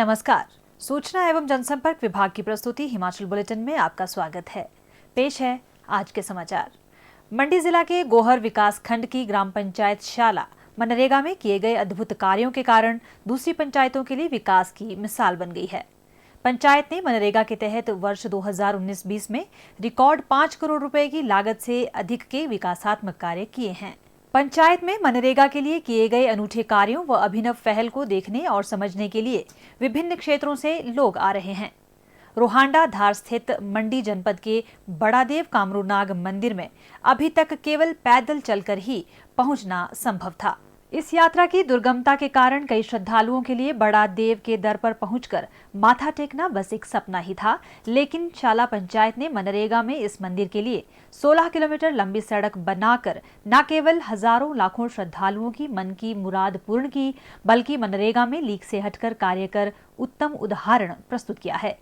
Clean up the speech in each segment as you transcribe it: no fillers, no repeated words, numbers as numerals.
नमस्कार। सूचना एवं जनसंपर्क विभाग की प्रस्तुति हिमाचल बुलेटिन में आपका स्वागत है। पेश है आज के समाचार। मंडी जिला के गोहर विकास खंड की ग्राम पंचायत शाला मनरेगा में किए गए अद्भुत कार्यों के कारण दूसरी पंचायतों के लिए विकास की मिसाल बन गई है। पंचायत ने मनरेगा के तहत वर्ष 2019-20 में रिकॉर्ड 5 करोड़ रुपए की लागत से अधिक के विकासात्मक कार्य किए हैं। पंचायत में मनरेगा के लिए किए गए अनूठे कार्यों व अभिनव पहल को देखने और समझने के लिए विभिन्न क्षेत्रों से लोग आ रहे हैं। रोहांडा धार स्थित मंडी जनपद के बड़ादेव कामरूनाग मंदिर में अभी तक केवल पैदल चलकर ही पहुंचना संभव था। इस यात्रा की दुर्गमता के कारण कई श्रद्धालुओं के लिए बड़ादेव के दर पर पहुंचकर माथा टेकना बस एक सपना ही था, लेकिन शाला पंचायत ने मनरेगा में इस मंदिर के लिए 16 किलोमीटर लंबी सड़क बनाकर न केवल हजारों लाखों श्रद्धालुओं की मन की मुराद पूर्ण की, बल्कि मनरेगा में लीक से हटकर कार्य कर उत्तम उदाहरण प्रस्तुत किया है।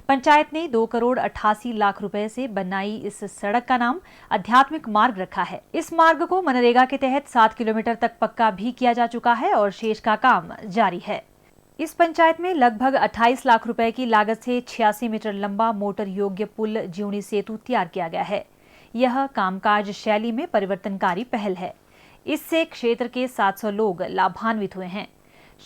पंचायत ने 2 करोड़ 88 लाख रुपए से बनाई इस सड़क का नाम आध्यात्मिक मार्ग रखा है। इस मार्ग को मनरेगा के तहत 7 किलोमीटर तक पक्का भी किया जा चुका है और शेष का काम जारी है। इस पंचायत में लगभग 28 लाख रुपए की लागत से 86 मीटर लंबा मोटर योग्य पुल जीवनी सेतु तैयार किया गया है। यह कामकाज शैली में परिवर्तनकारी पहल है। इससे क्षेत्र के 700 लोग लाभान्वित हुए हैं।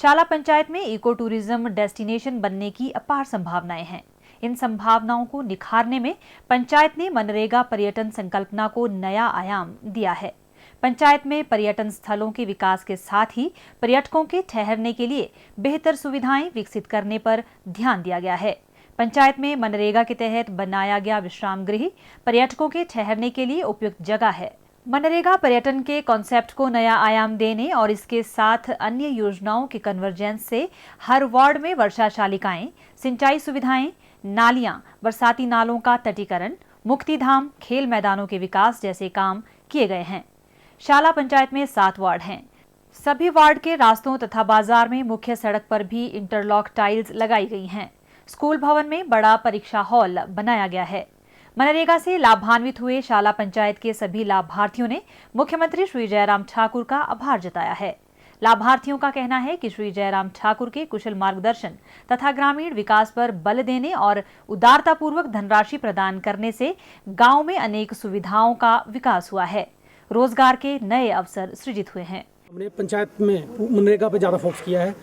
शाला पंचायत में इको टूरिज्म डेस्टिनेशन बनने की अपार संभावनाएं हैं। इन संभावनाओं को निखारने में पंचायत ने मनरेगा पर्यटन संकल्पना को नया आयाम दिया है। पंचायत में पर्यटन स्थलों के विकास के साथ ही पर्यटकों के ठहरने के लिए बेहतर सुविधाएं विकसित करने पर ध्यान दिया गया है। पंचायत में मनरेगा के तहत बनाया गया विश्राम गृह पर्यटकों के ठहरने के लिए उपयुक्त जगह है। मनरेगा पर्यटन के कॉन्सेप्ट को नया आयाम देने और इसके साथ अन्य योजनाओं के कन्वर्जेंस से हर वार्ड में वर्षा शालिकाएं, सिंचाई सुविधाएं, नालियां, बरसाती नालों का तटीकरण, मुक्तिधाम, खेल मैदानों के विकास जैसे काम किए गए हैं। शाला पंचायत में 7 वार्ड हैं। सभी वार्ड के रास्तों तथा बाजार में मुख्य सड़क पर भी इंटरलॉक टाइल्स लगाई गई हैं। स्कूल भवन में बड़ा परीक्षा हॉल बनाया गया है। मनरेगा से लाभान्वित हुए शाला पंचायत के सभी लाभार्थियों ने मुख्यमंत्री श्री जयराम ठाकुर का आभार जताया है। लाभार्थियों का कहना है कि श्री जयराम ठाकुर के कुशल मार्गदर्शन तथा ग्रामीण विकास पर बल देने और उदारतापूर्वक धनराशि प्रदान करने से गांव में अनेक सुविधाओं का विकास हुआ है। रोजगार के नए अवसर सृजित हुए हैं। हमने पंचायत में मनरेगा पे ज्यादा फोकस किया है।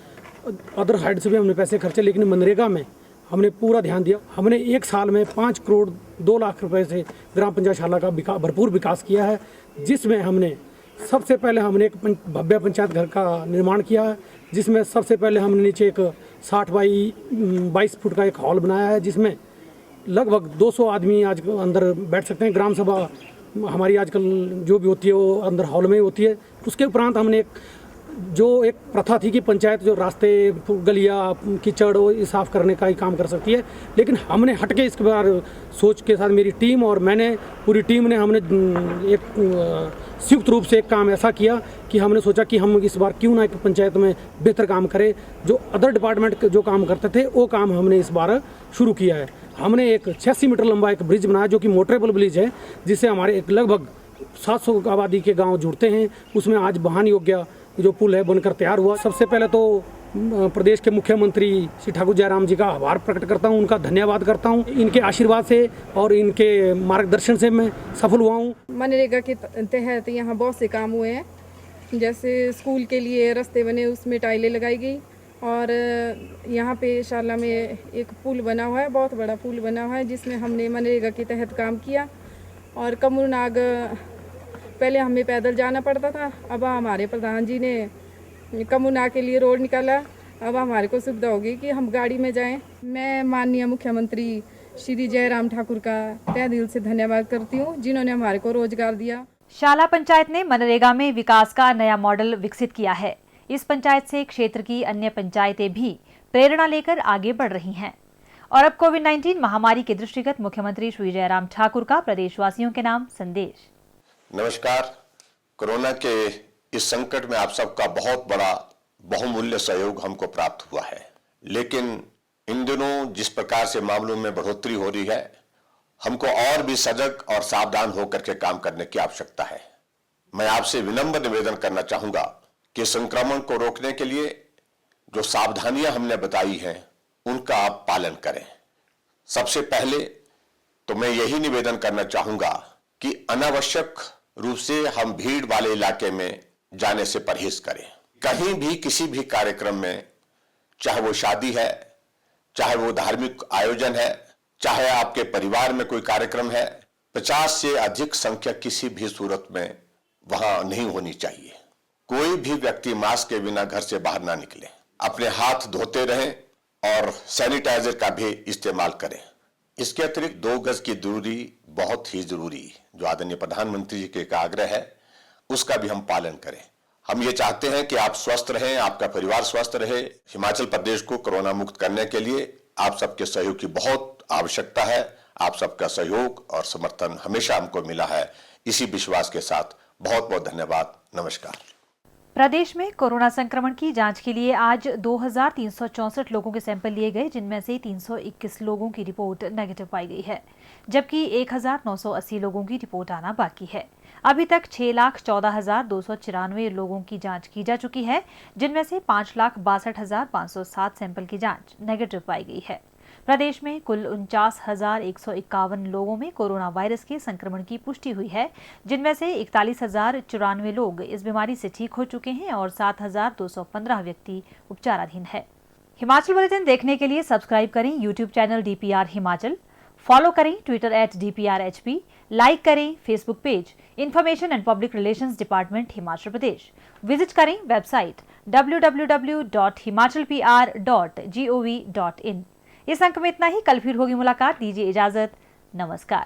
अदर साइड से भी हमने पैसे खर्चे, लेकिन मनरेगा में हमने पूरा ध्यान दिया। हमने एक साल में 5 करोड़ 2 लाख रुपए से ग्राम पंचायत शाला का भरपूर विकास किया है, जिसमें हमने सबसे पहले एक भव्य पंचायत घर का निर्माण किया है, जिसमें सबसे पहले हमने नीचे एक 60 बाई 22 फुट का एक हॉल बनाया है, जिसमें लगभग 200 आदमी आज अंदर बैठ सकते हैं। ग्राम सभा हमारी आजकल जो भी होती है वो अंदर हॉल में ही होती है। उसके उपरांत हमने एक प्रथा थी कि पंचायत जो रास्ते, गलियां, कीचड़ वो साफ करने का ही काम कर सकती है, लेकिन हमने हटके इसके बार सोच के साथ मेरी टीम और मैंने पूरी टीम ने हमने एक संयुक्त रूप से एक काम ऐसा किया कि हमने सोचा कि हम इस बार क्यों ना एक पंचायत में बेहतर काम करें। जो अदर डिपार्टमेंट जो काम करते थे वो काम हमने इस बार शुरू किया है। हमने एक 86 मीटर लंबा एक ब्रिज बनाया, जो कि मोटरेबल ब्रिज है, जिससे हमारे एक लगभग 700 आबादी के गाँव जुड़ते हैं। उसमें आज वाहन योग्य जो पुल है बनकर तैयार हुआ। सबसे पहले तो प्रदेश के मुख्यमंत्री श्री ठाकुर जयराम जी का आभार प्रकट करता हूं, उनका धन्यवाद करता हूं। इनके आशीर्वाद से और इनके मार्गदर्शन से मैं सफल हुआ हूं। मनरेगा के तहत यहाँ बहुत से काम हुए हैं, जैसे स्कूल के लिए रास्ते बने, उसमें टाइलें लगाई गई, और यहाँ पे शाला में एक पुल बना हुआ है, बहुत बड़ा पुल बना हुआ है, जिसमें हमने मनरेगा के तहत काम किया। और कमरूनाग पहले हमें पैदल जाना पड़ता था, अब हमारे प्रधान जी ने कमरूनाग के लिए रोड निकाला। अब हमारे को सुविधा होगी कि हम गाड़ी में जाएं। मैं माननीय मुख्यमंत्री श्री जयराम ठाकुर का तहे दिल से धन्यवाद करती हूं, जिन्होंने हमारे को रोजगार दिया। शाला पंचायत ने मनरेगा में विकास का नया मॉडल विकसित किया है। इस पंचायत से क्षेत्र की अन्य पंचायतें भी प्रेरणा लेकर आगे बढ़ रही हैं। और अब कोविड-19 महामारी के दृष्टिगत मुख्यमंत्री श्री जयराम ठाकुर का प्रदेशवासियों के नाम संदेश। नमस्कार। कोरोना के इस संकट में आप सबका बहुत बड़ा बहुमूल्य सहयोग हमको प्राप्त हुआ है, लेकिन इन दिनों जिस प्रकार से मामलों में बढ़ोतरी हो रही है, हमको और भी सजग और सावधान होकर के काम करने की आवश्यकता है। मैं आपसे विनम्र निवेदन करना चाहूंगा कि संक्रमण को रोकने के लिए जो सावधानियां हमने बताई हैं उनका आप पालन करें। सबसे पहले तो मैं यही निवेदन करना चाहूंगा कि अनावश्यक रूप से हम भीड़ वाले इलाके में जाने से परहेज करें। कहीं भी किसी भी कार्यक्रम में, चाहे वो शादी है, चाहे वो धार्मिक आयोजन है, चाहे आपके परिवार में कोई कार्यक्रम है, 50 से अधिक संख्या किसी भी सूरत में वहां नहीं होनी चाहिए। कोई भी व्यक्ति मास्क के बिना घर से बाहर ना निकले। अपने हाथ धोते रहें और सैनिटाइजर का भी इस्तेमाल करें। इसके अतिरिक्त 2 गज की दूरी बहुत ही जरूरी, जो आदरणीय प्रधानमंत्री जी के आग्रह है, उसका भी हम पालन करें। हम ये चाहते हैं कि आप स्वस्थ रहें, आपका परिवार स्वस्थ रहे। हिमाचल प्रदेश को कोरोना मुक्त करने के लिए आप सबके सहयोग की बहुत आवश्यकता है। आप सबका सहयोग और समर्थन हमेशा हमको मिला है। इसी विश्वास के साथ बहुत बहुत धन्यवाद। नमस्कार। प्रदेश में कोरोना संक्रमण की जांच के लिए आज 2364 लोगों के सैंपल लिए गए, जिनमें से 321 लोगों की रिपोर्ट नेगेटिव पाई गई है, जबकि 1980 लोगों की रिपोर्ट आना बाकी है। अभी तक 6,14,294 लोगों की जांच की जा चुकी है, जिनमें से 5,62,507 सैंपल की जांच नेगेटिव पाई गई है। प्रदेश में कुल 49,151 लोगों में कोरोना वायरस के संक्रमण की पुष्टि हुई है, जिनमें से 41,094 लोग इस बीमारी से ठीक हो चुके हैं और 7,215 व्यक्ति उपचाराधीन है। हिमाचल बुलेटिन देखने के लिए सब्सक्राइब करें YouTube channel DPR Himachal, follow करें ट्विटर @DPRHP, लाइक करें Facebook page information and public relations department Himachal Pradesh, visit करें वेबसाइट www.himachalpr.gov.in। इस अंक में इतना ही। कल फिर होगी मुलाकात। दीजिए इजाजत। नमस्कार।